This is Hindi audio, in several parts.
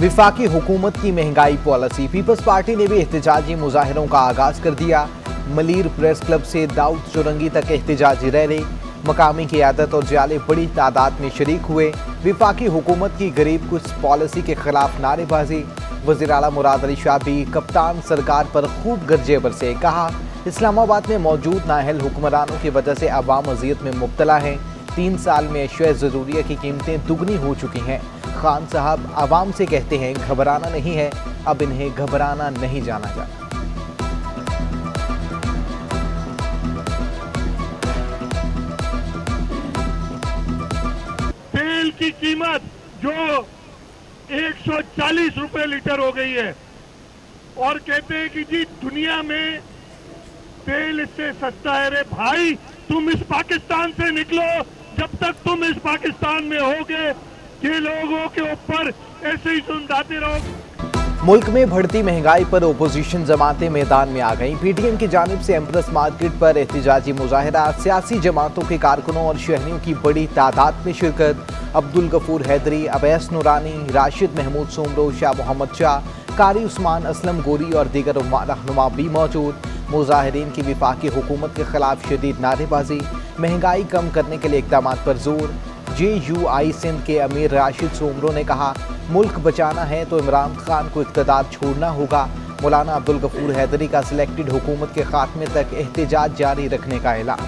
विफाकी हुकूमत की महंगाई पॉलिसी। पीपल्स पार्टी ने भी एहतजाजी मुजाहिरों का आगाज कर दिया। मलीर प्रेस क्लब से दाऊद चुरंगी तक एहतजाजी रैली। मकामी क़ियादत और जाले बड़ी तादाद में शरीक हुए। विफाकी हुकूमत की गरीब कुछ पॉलिसी के खिलाफ नारेबाजी। वज़ीर आला मुराद अली शाह भी कप्तान सरकार पर खूब गरजे बरसे। कहा, इस्लामाबाद में मौजूद नाअहल हुक्मरानों की वजह से अवाम अज़ियत में मुब्तला हैं। 3 साल में अशिया ज़रूरिया की कीमतें दुगनी हो चुकी हैं। खान साहब आवाम से कहते हैं घबराना नहीं है, अब इन्हें घबराना नहीं जाना जाता। तेल की कीमत जो 140 रुपए लीटर हो गई है और कहते हैं कि जी दुनिया में तेल इससे सस्ता है। रे भाई, तुम इस पाकिस्तान से निकलो। जब तक तुम इस पाकिस्तान में होगे ये लोगों के ऊपर ऐसे ही सुनते रहो। मुल्क में बढ़ती महंगाई पर ओपोजिशन जमातें मैदान में आ गईं। पीटीएम की जानिब से एम्प्रेस मार्केट पर एहतजाजी मुजाहिरा। सियासी जमातों के कारकुनों और शहरियों की बड़ी तादाद में शिरकत। अब्दुल गफूर हैदरी, अवैस नूरानी, राशिद महमूद सोमरो, शाह मोहम्मद शाह, कारी उस्मान असलम गोरी और दीगर रहनुमा भी मौजूद। मुजाहिरीन की विफाकी हुकूमत के खिलाफ शदीद नारेबाजी। महंगाई कम करने के लिए इक़दाम पर जोर। JUI सिंध के अमीर राशिद सोमरो ने कहा, मुल्क बचाना है तो इमरान खान को इक़्तिदार छोड़ना होगा। मौलाना अब्दुल गफूर हैदरी का सिलेक्टेड हुकूमत के खात्मे तक एहतजाज जारी रखने का ऐलान।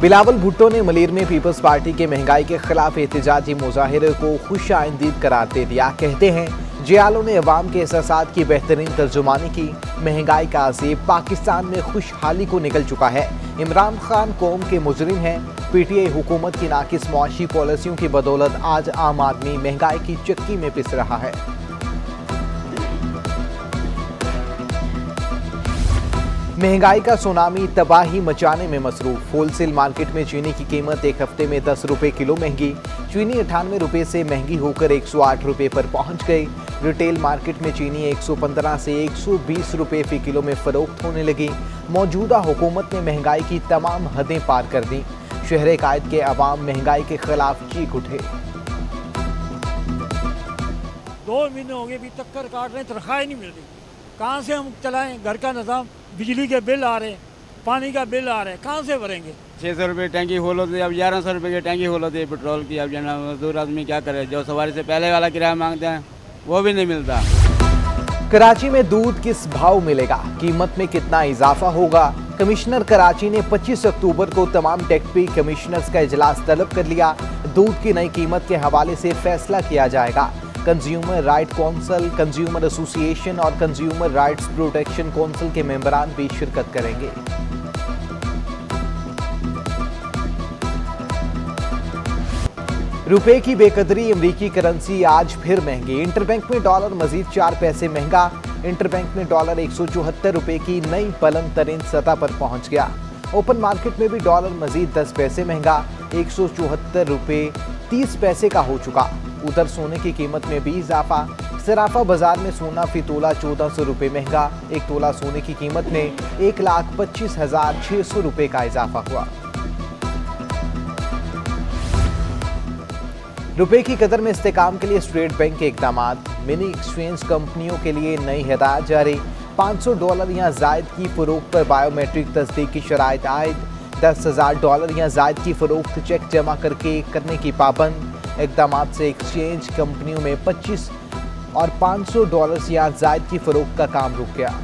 बिलावल भुट्टो ने मलीर में पीपल्स पार्टी के महंगाई के खिलाफ एहतजाजी मुजाहिरे को खुश आइंदीद करार दे दिया। कहते हैं, जियालों ने अवाम के एहसासात की बेहतरीन तर्जुमानी की। महंगाई का अज़ीब पाकिस्तान में खुशहाली को निकल चुका है। इमरान खान कौम के मुजरिम हैं। PTI हुकूमत की नाकिस मुआशी पॉलिसियों की बदौलत आज आम आदमी महंगाई की चक्की में पिस रहा है। महंगाई का सुनामी तबाही मचाने में मसरूफ। होलसेल मार्केट में चीनी की कीमत एक हफ्ते में 10 रुपए किलो महंगी। चीनी 98 रुपए से महंगी होकर 108 रुपए पर पहुंच गई। रिटेल मार्केट में चीनी 115 से 120 रुपए फी किलो में फरोख्त होने लगी। मौजूदा हुकूमत ने महंगाई की तमाम हदें पार कर दी। शहर कायद के अवाम महंगाई के खिलाफ चीख उठे। 2 महीने हो गए, अभी टक्कर काट रहे हैं, तनख्वाह नहीं मिल रही। कहाँ से हम चलाएं घर का निज़ाम? बिजली के बिल आ रहे हैं, पानी का बिल आ रहे हैं, कहाँ से भरेंगे? 600 रुपये टैंकी खोलो थे, अब 1100 रुपये की टैंकी खोलो थे पेट्रोल की। अब जना मजदूर आदमी क्या करे, जो सवारी से पहले वाला किराया मांगते हैं वो भी नहीं मिलता। कराची में दूध किस भाव मिलेगा, कीमत में कितना इजाफा होगा? कमिश्नर कराची ने 25 अक्टूबर को तमाम डेप्टी कमिश्नर्स का इजलास तलब कर लिया। दूध की नई कीमत के हवाले से फैसला किया जाएगा। Consumer right council, consumer association और कंज्यूमर राइट्स प्रोटेक्शन कौंसिल के मेंबरान भी शिरकत करेंगे। रुपए की बेकदरी, अमरीकी करेंसी आज फिर महंगी। इंटरबैंक में डॉलर मजीद 4 पैसे महंगा। इंटरबैंक में डॉलर 174 रुपए की नई बुलंद तरीन सतह पर पहुंच गया। ओपन मार्केट में भी डॉलर मजीद 10 पैसे महंगा, 174 रुपए 30 पैसे का हो चुका। उधर सोने की कीमत में भी इजाफा। सराफा बाजार में सोना फी तोला 1400 रुपए महंगा। 1 तोला सोने की कीमत में 1,25,600 रुपए का इजाफा हुआ। रुपए की कदर में इस्तेकाम के लिए स्टेट बैंक के इकदाम। मिनी एक्सचेंज कंपनियों के लिए नई हिदायत जारी। $500 या जायद की फरोख्त पर बायोमेट्रिक तस्दीक की शराइत आयद। $10,000 या जायद की फरोख्त चेक जमा करने की पाबंद। इकदाम से एक्सचेंज कंपनियों में 25 और $500 या जायद की फरोख्त का काम रुक गया।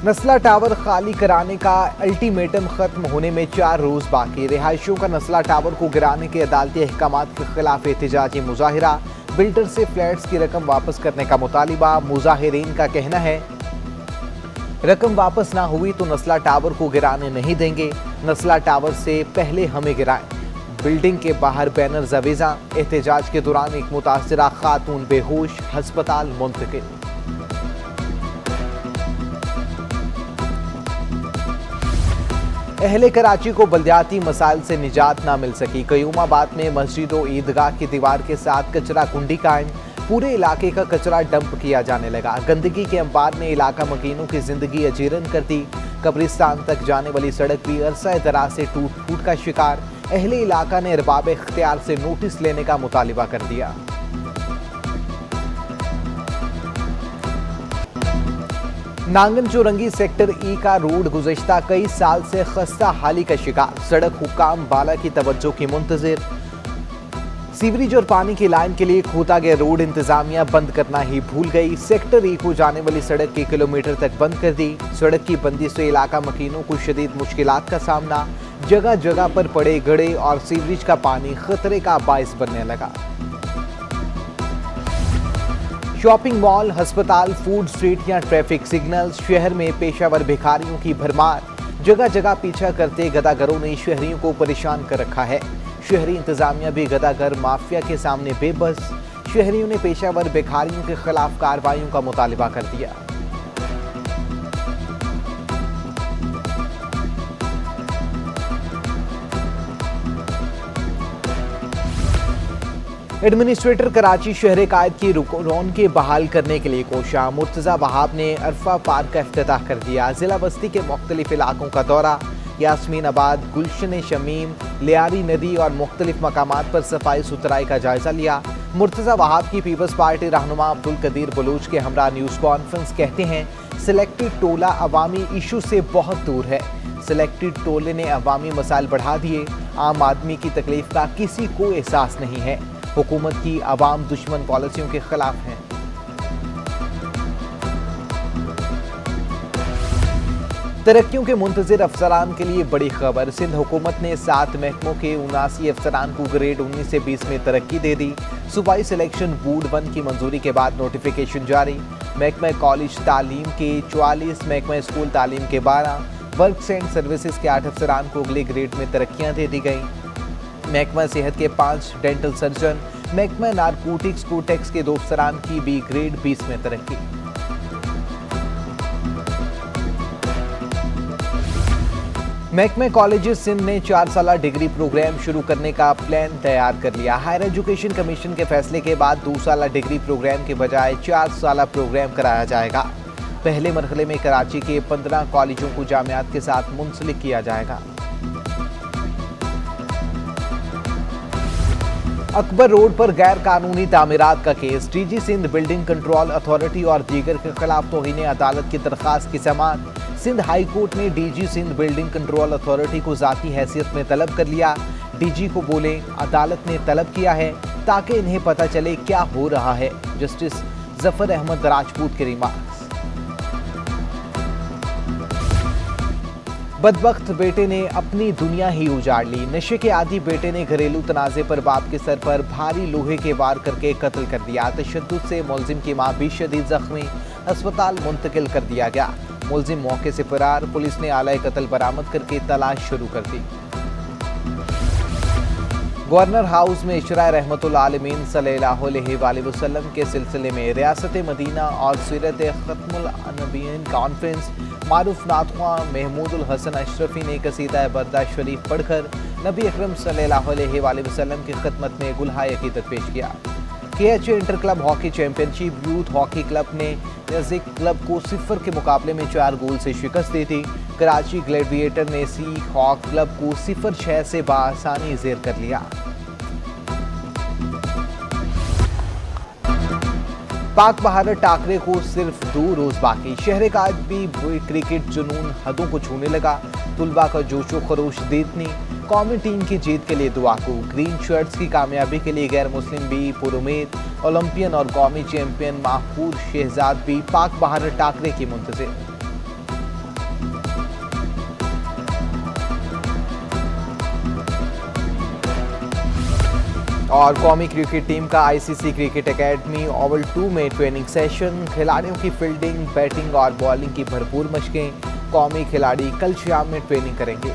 नस्ला टावर खाली कराने का अल्टीमेटम खत्म होने में 4 रोज बाकी। रिहायशियों का नस्ला टावर को गिराने के अदालती अहकामात के खिलाफ एहतजाजी मुजाहिरा। बिल्डर से फ्लैट्स की रकम वापस करने का मुतालिबा। मुजाहिरीन का कहना है, रकम वापस ना हुई तो नस्ला टावर को गिराने नहीं देंगे। नस्ला टावर से पहले हमें गिराएं। बिल्डिंग के बाहर बैनर जवेजा। एहतजाज के दौरान एक मुतासिरा खातून बेहोश, हस्पताल मुंतकिल। अहले कराची को बल्दियाती मसाइल से निजात ना मिल सकी। कयूमाबाद में मस्जिद और ईदगाह की दीवार के साथ कचरा कुंडी कायम। पूरे इलाके का कचरा डंप किया जाने लगा। गंदगी के अंबार ने इलाका मकीनों की जिंदगी अजीरन कर दी। कब्रिस्तान तक जाने वाली सड़क भी अरसा दराज से टूट फूट का शिकार। अहले इलाका ने अरबाब इख्तियार से नोटिस लेने का मुतालिबा कर दिया। नांगन चौरंगी सेक्टर ई का रोड गुज़श्ता कई साल से खस्ता हाली का शिकार। सड़क हुक्काम बाला की तवज्जो की मुंतजिर। सीवरेज और पानी की लाइन के लिए खोदा गया रोड इंतजामिया बंद करना ही भूल गई। सेक्टर ई को जाने वाली सड़क के किलोमीटर तक बंद कर दी। सड़क की बंदी से इलाका मकीनों को शदीद मुश्किलात का सामना। जगह जगह पर पड़े गड़े और सीवरेज का पानी खतरे का बाइस बनने लगा। शॉपिंग मॉल, अस्पताल, फूड स्ट्रीट या ट्रैफिक सिग्नल, शहर में पेशावर भिखारियों की भरमार। जगह जगह पीछा करते गदागरों ने शहरियों को परेशान कर रखा है। शहरी इंतजामिया भी गदागर माफिया के सामने बेबस। शहरियों ने पेशावर भिखारियों के खिलाफ कार्रवाइयों का मुतालिबा कर दिया। एडमिनिस्ट्रेटर कराची शहर कायद की रौनकें बहाल करने के लिए कोशा। मुर्तजा वहाब ने अरफा पार्क का इफ्तिताह कर दिया। जिला बस्ती के मुख्तलिफ इलाकों का दौरा। यास्मीन आबाद, गुलशन शमीम, लियारी नदी और मुख्तलिफ मकामात पर सफाई सुथराई का जायजा लिया। मुर्तजा वहाब की पीपल्स पार्टी रहनुमा अब्दुल कदीर बलूच के हमरा न्यूज़ कॉन्फ्रेंस कहते हैं, सिलेक्टेड टोला अवामी इशू से बहुत दूर है। सिलेक्टेड टोले ने अवामी मसाइल बढ़ा दिए। आम आदमी की तकलीफ का किसी को एहसास नहीं है। हुकूमत की अवाम दुश्मन पॉलिसियों के खिलाफ है। तरक्कियों के मुंतजिर अफसरान के लिए बड़ी खबर। सिंध हुकूमत ने 7 महकमों के 79 अफसरान को ग्रेड 19 से 20 में तरक्की दे दी। सूबाई सिलेक्शन बोर्ड 1 की मंजूरी के बाद नोटिफिकेशन जारी। महकमा कॉलेज तालीम के 44, महकमा स्कूल तालीम के 12, वर्क्स एंड सर्विसेज के 8 अफसरान को अगले ग्रेड में तरक्कियां दे दी गई। महकमा सेहत के 5 डेंटल सर्जन, महकमा नारकोटिक्स कोटेक्स के 2 अफसरान की बी ग्रेड 20 में तरक्की। महकमा कॉलेजेस सिंध ने 4 साला डिग्री प्रोग्राम शुरू करने का प्लान तैयार कर लिया। हायर एजुकेशन कमीशन के फैसले के बाद 2 साला डिग्री प्रोग्राम के बजाय 4 साला प्रोग्राम कराया जाएगा। पहले मरहले में कराची के 15 कॉलेजों को जामियात के साथ मुंसलिक किया जाएगा। अकबर रोड पर गैर कानूनी तामीरात का केस। DG Sindh building control authority और दीगर के खिलाफ तौहीन अदालत की दरख्वास्त की समाअत। सिंध हाई कोर्ट ने DG Sindh building control authority को जाती हैसियत में तलब कर लिया। डीजी को बोले अदालत ने तलब किया है ताकि इन्हें पता चले क्या हो रहा है। जस्टिस जफर अहमद राजपूत के रिमार्क्स। बदबख्त बेटे ने अपनी दुनिया ही उजाड़ ली। नशे के आदी बेटे ने घरेलू तनाजे पर बाप के सर पर भारी लोहे के वार करके कत्ल कर दिया। तशद्दुद से मुलजिम की मां भी शदीद जख्मी, अस्पताल मुंतकिल कर दिया गया। मुलजिम मौके से फरार। पुलिस ने आला कत्ल बरामद करके तलाश शुरू कर दी। गवर्नर हाउस में इशरा रहमतुल आलमीन सल्लल्लाहु अलैहि वसल्लम के सिलसिले में रियासत मदीना और सीरत खत्मुल नबीयीन कॉन्फ्रेंस मारूफ नातख्वा महमूदुल हसन अशरफी ने कसीदा बरदा शरीफ पढ़कर नबी अकरम सल्लल्लाहु अलैहि वसल्लम की खिदमत में गुलहाए अकीदत पेश किया। KHA inter club hockey championship youth hockey club ने नज़ीक क्लब को 0 के मुकाबले में 4 गोल से शिकस्त दी थी। कराची ग्लैडिएटर ने सी हॉक क्लब को 0-6 से बआसानी ज़ेर कर लिया। पाक बहारत टाकरे को सिर्फ 2 रोज बाकी। शहर का आज भी क्रिकेट जुनून हदों को छूने लगा। तुलबा का जोशो खरोश दीदनी। कौमी टीम की जीत के लिए दुआ को। ग्रीन शर्ट्स की कामयाबी के लिए गैर मुस्लिम भी पुरुमेद। ओलंपियन और कौमी चैंपियन महफूज शहजाद भी पाक बहारत टाकरे की मुंतज़िर। और कौमी क्रिकेट टीम का ICC क्रिकेट एकेडमी ओवल 2 में ट्रेनिंग सेशन। खिलाड़ियों की फील्डिंग, बैटिंग और बॉलिंग की भरपूर मशकें। कौमी खिलाड़ी कल शाम में ट्रेनिंग करेंगे।